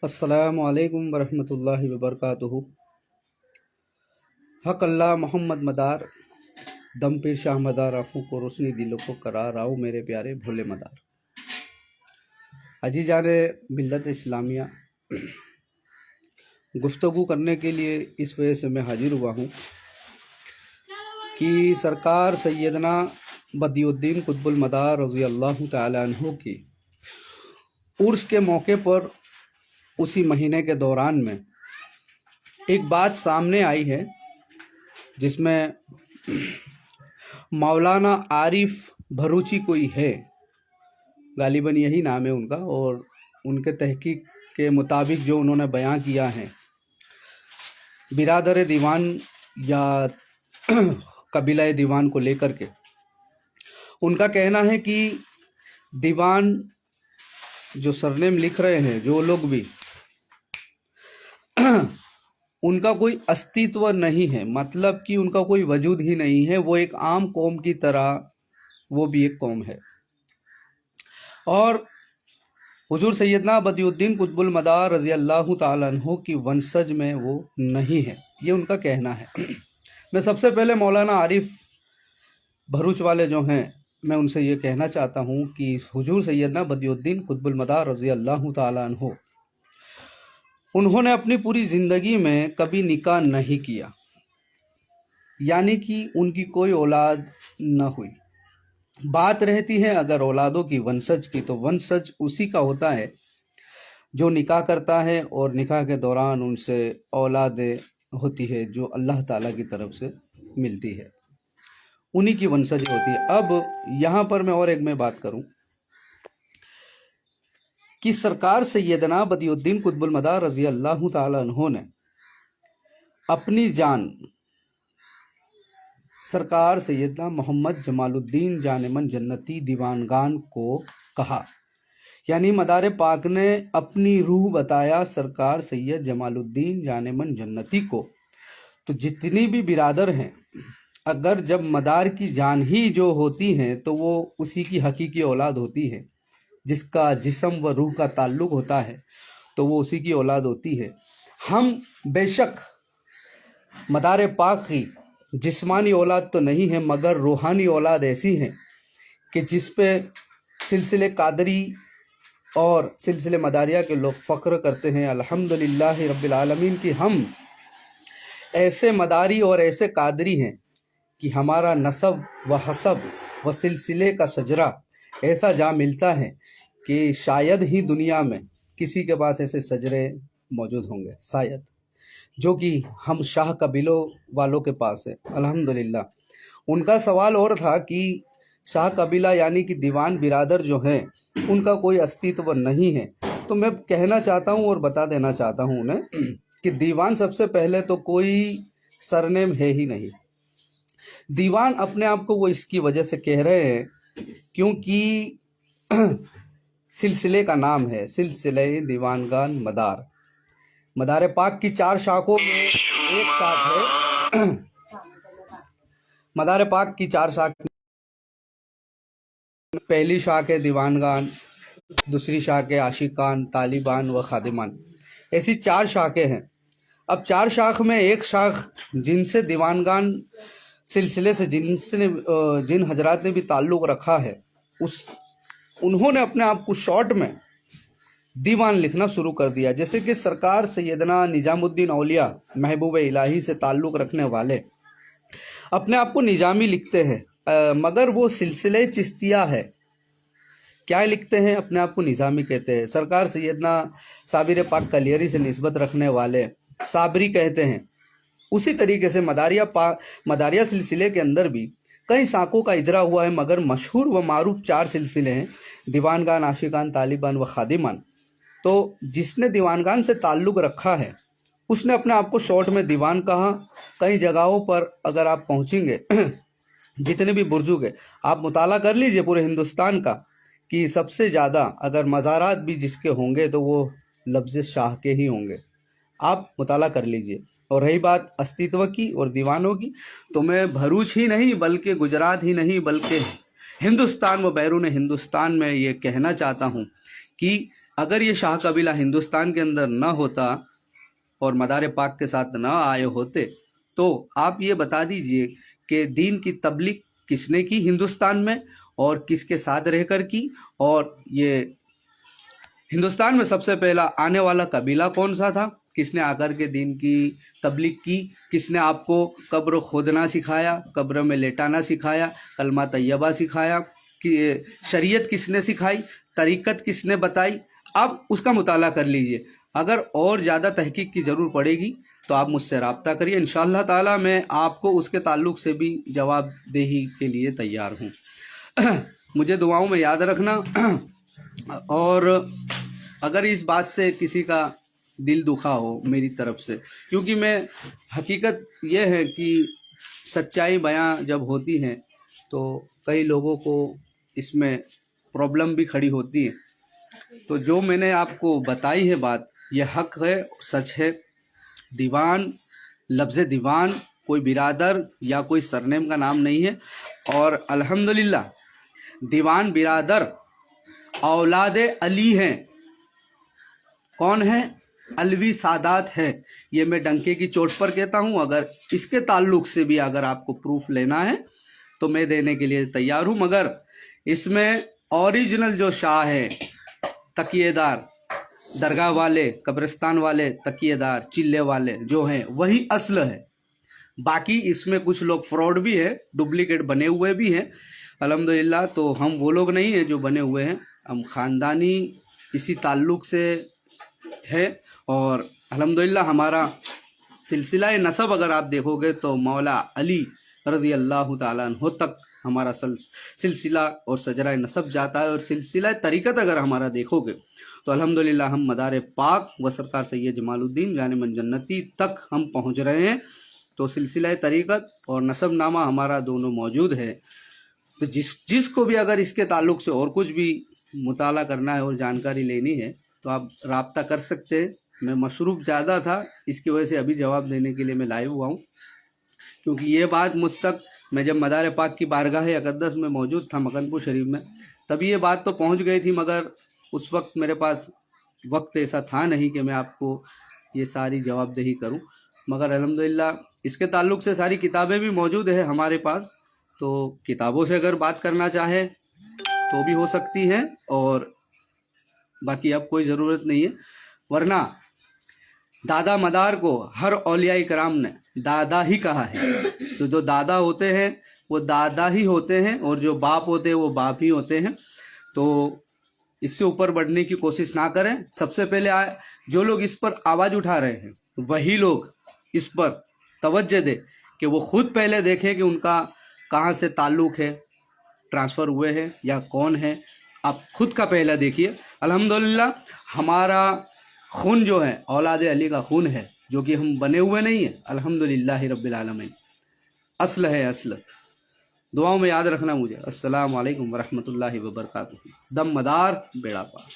السلام علیکم ورحمۃ اللہ وبرکاتہ۔ حق اللہ محمد مدار، دم پیر شاہ مدار، آنکھوں کو روشنی دلوں کو قرار، آؤ میرے پیارے بھولے مدار۔ عزیزان ملت اسلامیہ، گفتگو کرنے کے لیے اس وجہ سے میں حاضر ہوا ہوں کہ سرکار سیدنا بدیع الدین قطب المدار رضی اللہ تعالی عنہ کی عرس کے موقع پر اسی مہینے کے دوران میں ایک بات سامنے آئی ہے جس میں مولانا عارف بھروچی کوئی ہے، غالباً یہی نام ہے ان کا، اور ان کے تحقیق کے مطابق جو انہوں نے بیان کیا ہے، برادر دیوان یا قبیلہ دیوان کو لے کر کے ان کا کہنا ہے کہ دیوان جو سرنیم لکھ رہے ہیں جو لوگ بھی، ان کا کوئی استتو نہیں ہے، مطلب کہ ان کا کوئی وجود ہی نہیں ہے، وہ ایک عام قوم کی طرح وہ بھی ایک قوم ہے، اور حضور سیدنا بدیع الدین قطب المدار رضی اللہ تعالیٰ عنہ کی ونسج میں وہ نہیں ہے، یہ ان کا کہنا ہے۔ میں سب سے پہلے مولانا عارف بھروچ والے جو ہیں، میں ان سے یہ کہنا چاہتا ہوں کہ حضور سیدنا بدیع الدین قطب المدار رضی اللہ تعالیٰ عنہ، انہوں نے اپنی پوری زندگی میں کبھی نکاح نہیں کیا، یعنی کہ ان کی کوئی اولاد نہ ہوئی۔ بات رہتی ہے اگر اولادوں کی ونسج کی، تو ونسج اسی کا ہوتا ہے جو نکاح کرتا ہے اور نکاح کے دوران ان سے اولاد ہوتی ہے جو اللہ تعالیٰ کی طرف سے ملتی ہے، انہی کی ونسج ہوتی ہے۔ اب یہاں پر میں اور ایک بات کروں کہ سرکار سیدنا بدیع الدین قطب المدار رضی اللہ تعالیٰ عنہ نے اپنی جان سرکار سیدنا محمد جمال الدین جان من جنتی دیوانگان کو کہا، یعنی مدار پاک نے اپنی روح بتایا سرکار سید جمال الدین جان من جنتی کو۔ تو جتنی بھی برادر ہیں، اگر جب مدار کی جان ہی جو ہوتی ہیں تو وہ اسی کی حقیقی اولاد ہوتی ہے، جس کا جسم و روح کا تعلق ہوتا ہے تو وہ اسی کی اولاد ہوتی ہے۔ ہم بے شک مدار پاک کی جسمانی اولاد تو نہیں ہے، مگر روحانی اولاد ایسی ہے کہ جس پہ سلسلہ قادری اور سلسلہ مداریہ کے لوگ فخر کرتے ہیں۔ الحمدللہ رب العالمین کی ہم ایسے مداری اور ایسے قادری ہیں کہ ہمارا نسب و حسب و سلسلے کا شجرہ ایسا جا ملتا ہے کہ شاید ہی دنیا میں کسی کے پاس ایسے شجرے موجود ہوں گے، شاید، جو کہ ہم شاہ قبیلوں والوں کے پاس ہے۔ الحمدللہ۔ ان کا سوال اور تھا کہ شاہ قبیلہ یعنی کہ دیوان برادر جو ہیں ان کا کوئی استتو نہیں ہے، تو میں کہنا چاہتا ہوں اور بتا دینا چاہتا ہوں انہیں کہ دیوان سب سے پہلے تو کوئی سرنیم ہے ہی نہیں۔ دیوان اپنے آپ کو وہ اس کی وجہ سے کہہ رہے ہیں کیونکہ سلسلے کا نام ہے سلسلہ دیوانگان مدار۔ مدار پاک کی 4 شاخوں میں ایک شاخ ہے، مدار پاک کی 4 شاخ، پہلی شاخ ہے دیوانگان، دوسری شاخ ہے عاشقان، طالبان و خادمان، ایسی 4 شاخیں ہیں۔ اب 4 شاخ میں ایک شاخ جن سے دیوانگان سلسلے سے جن حضرات نے بھی تعلق رکھا ہے، انہوں نے اپنے آپ کو شارٹ میں دیوان لکھنا شروع کر دیا، جیسے کہ سرکار سیدنا نظام الدین اولیاء محبوب الہی سے تعلق رکھنے والے اپنے آپ کو نظامی لکھتے ہیں، مگر وہ سلسلہ چشتیہ ہے۔ کیا لکھتے ہیں؟ اپنے آپ کو نظامی کہتے ہیں۔ سرکار سیدنا صابر پاک کلیری سے نسبت رکھنے والے صابری کہتے ہیں۔ اسی طریقے سے مداریہ سلسلے کے اندر بھی کئی شاخوں کا اجرا ہوا ہے، مگر مشہور و معروف 4 سلسلے ہیں، دیوانگان، عاشقان، طالبان و خادمان۔ تو جس نے دیوانگان سے تعلق رکھا ہے اس نے اپنے آپ کو شارٹ میں دیوان کہا۔ کئی جگہوں پر اگر آپ پہنچیں گے، جتنے بھی برجوں کے آپ مطالعہ کر لیجئے پورے ہندوستان کا، کہ سب سے زیادہ اگر مزارات بھی جس کے ہوں گے تو وہ لفظ شاہ کے ہی ہوں گے، آپ مطالعہ کر لیجئے۔ اور رہی بات استتو کی اور دیوانوں کی، تو میں بھروچ ہی نہیں بلکہ گجرات ہی نہیں بلکہ ہندوستان و بیرون ہندوستان میں یہ کہنا چاہتا ہوں کہ اگر یہ شاہ قبیلہ ہندوستان کے اندر نہ ہوتا اور مدار پاک کے ساتھ نہ آئے ہوتے تو آپ یہ بتا دیجئے کہ دین کی تبلیغ کس نے کی ہندوستان میں اور کس کے ساتھ رہ کر کی، اور یہ ہندوستان میں سب سے پہلا آنے والا قبیلہ کون سا تھا، کس نے آ کر کے دین کی تبلیغ کی، کس نے آپ کو قبر کھودنا سکھایا، قبر میں لیٹانا سکھایا، کلمہ طیبہ سکھایا، کہ شریعت کس نے سکھائی، طریقت کس نے بتائی. آپ اس کا مطالعہ کر لیجئے. اگر اور زیادہ تحقیق کی ضرور پڑے گی تو آپ مجھ سے رابطہ کریے، انشاءاللہ تعالی میں آپ کو اس کے تعلق سے بھی جواب دہی کے لیے تیار ہوں. مجھے دعاؤں میں یاد رکھنا، اور اگر اس بات سے کسی کا دل دکھا ہو میری طرف سے، کیونکہ میں حقیقت یہ ہے کہ سچائی بیاں جب ہوتی ہے تو کئی لوگوں کو اس میں پرابلم بھی کھڑی ہوتی ہے، تو جو میں نے آپ کو بتائی ہے بات یہ حق ہے، سچ ہے. دیوان، لفظ دیوان کوئی برادر یا کوئی سرنیم کا نام نہیں ہے، اور الحمدللہ دیوان برادر اولاد علی ہیں. کون ہیں؟ علوی سادات ہے. یہ میں ڈنکے کی چوٹ پر کہتا ہوں. اگر اس کے تعلق سے بھی اگر آپ کو پروف لینا ہے تو میں دینے کے لیے تیار ہوں، مگر اس میں اوریجنل جو شاہ ہے، تکیے دار، درگاہ والے، قبرستان والے، تکیے دار، چلے والے جو ہیں وہی اصل ہے. باقی اس میں کچھ لوگ فراڈ بھی ہے، ڈپلیکیٹ بنے ہوئے بھی ہیں الحمدللہ. تو ہم وہ لوگ نہیں ہیں جو بنے ہوئے ہیں، ہم خاندانی اسی تعلق سے ہے. اور الحمدللہ ہمارا سلسلہ نسب اگر آپ دیکھو گے تو مولا علی رضی اللہ تعالیٰ عنہ تک ہمارا سلسلہ اور شجرہ نسب جاتا ہے. اور سلسلہ طریقت اگر ہمارا دیکھو گے تو الحمدللہ ہم مدار پاک و سرکار سید جمال الدین جانمن جنتی تک ہم پہنچ رہے ہیں. تو سلسلہ طریقت اور نسب نامہ ہمارا دونوں موجود ہے. تو جس کو بھی اگر اس کے تعلق سے اور کچھ بھی مطالعہ کرنا ہے اور جانکاری لینی ہے تو آپ رابطہ کر سکتے ہیں. میں مصروف زیادہ تھا، اس کی وجہ سے ابھی جواب دینے کے لیے میں لائیو ہوا ہوں، کیونکہ یہ بات مجھ تک میں جب مدار پاک کی بارگاہ اقدس میں موجود تھا مکن پور شریف میں، تبھی یہ بات تو پہنچ گئی تھی، مگر اس وقت میرے پاس وقت ایسا تھا نہیں کہ میں آپ کو یہ ساری جواب دہی کروں. مگر الحمدللہ اس کے تعلق سے ساری کتابیں بھی موجود ہیں ہمارے پاس، تو کتابوں سے اگر بات کرنا چاہے تو بھی ہو سکتی ہے، اور باقی اب کوئی ضرورت نہیں ہے. ورنہ دادا مدار کو ہر اولیاء کرام نے دادا ہی کہا ہے. تو جو دادا ہوتے ہیں وہ دادا ہی ہوتے ہیں، اور جو باپ ہوتے ہیں وہ باپ ہی ہوتے ہیں. تو اس سے اوپر بڑھنے کی کوشش نہ کریں. سب سے پہلے جو لوگ اس پر آواز اٹھا رہے ہیں وہی لوگ اس پر توجہ دے کہ وہ خود پہلے دیکھیں کہ ان کا کہاں سے تعلق ہے، ٹرانسفر ہوئے ہیں یا کون ہے. آپ خود کا پہلے دیکھیے. الحمدللہ ہمارا خون جو ہے اولاد علی کا خون ہے، جو کہ ہم بنے ہوئے نہیں ہیں. الحمدللہ رب العالمین، اصل ہے اصل. دعاؤں میں یاد رکھنا مجھے. السلام علیکم ورحمۃ اللہ وبرکاتہ. دم مدار بیڑا پار.